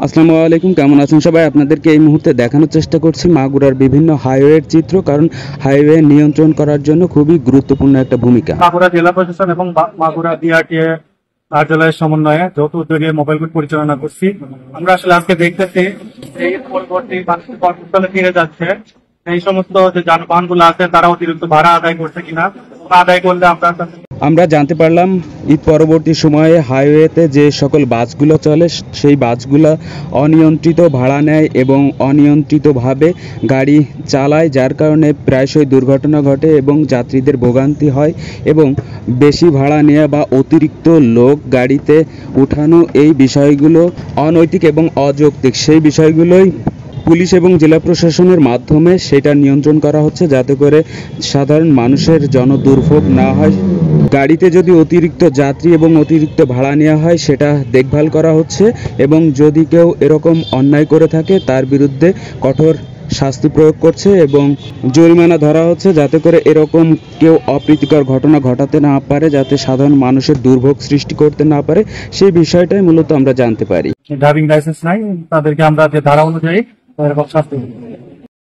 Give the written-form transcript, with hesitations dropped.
আসসালামু আলাইকুম, কেমন আছেন সবাই? আপনাদেরকে এই মুহূর্তে দেখানোর চেষ্টা করছি মাগুরার বিভিন্ন হাইওয়ের চিত্র, কারণ হাইওয়ে নিয়ন্ত্রণ করার জন্য খুবই গুরুত্বপূর্ণ একটা ভূমিকা। মাগুরা জেলা প্রশাসন এবং মাগুরা বিআরটিএ কার্যালয়ের সমন্বয়ে যৌথ উদ্যোগে মোবাইল কোর্ট পরিচালনা করছি। আমরা আসলে আজকে দেখতেছি এই পরবর্তী কর্মস্থলে ফিরে যাচ্ছে, এই সমস্ত যে যানবাহন গুলো আছে তারা অতিরিক্ত ভাড়া আদায় করছে কিনা, আদায় করলে আমরা জানতে পারলাম ঈদ পরবর্তী সময়ে হাইওয়েতে যে সকল বাসগুলো চলে সেই বাসগুলো অনিয়ন্ত্রিত ভাড়া নেয় এবং অনিয়ন্ত্রিতভাবে গাড়ি চালায়, যার কারণে প্রায়শই দুর্ঘটনা ঘটে এবং যাত্রীদের ভোগান্তি হয় এবং বেশি ভাড়া নেওয়া বা অতিরিক্ত লোক গাড়িতে উঠানো, এই বিষয়গুলো অনৈতিক এবং অযৌক্তিক। সেই বিষয়গুলোই পুলিশ এবং জেলা প্রশাসনের মাধ্যমে সেটা নিয়ন্ত্রণ করা হচ্ছে, যাতে করে সাধারণ মানুষের জনদুর্ভোগ না হয়। গাড়িতে যদি অতিরিক্ত যাত্রী এবং অতিরিক্ত ভাড়া নেওয়া হয় সেটা দেখভাল করা হচ্ছে এবং যদি কেউ এরকম অন্যায় করে থাকে তার বিরুদ্ধে কঠোর শাস্তি প্রয়োগ করছে এবং জরিমানা ধরা হচ্ছে, যাতে করে এরকম কেউ অপ্রীতিকর ঘটনা ঘটাতে না পারে, যাতে সাধারণ মানুষের দুর্ভোগ সৃষ্টি করতে না পারে। সেই বিষয়টাই মূলত আমরা জানতে পারি। ড্রাইভিং লাইসেন্স নাই তাদেরকে আমরা যে ধারা অনুযায়ী এরকম শাস্তি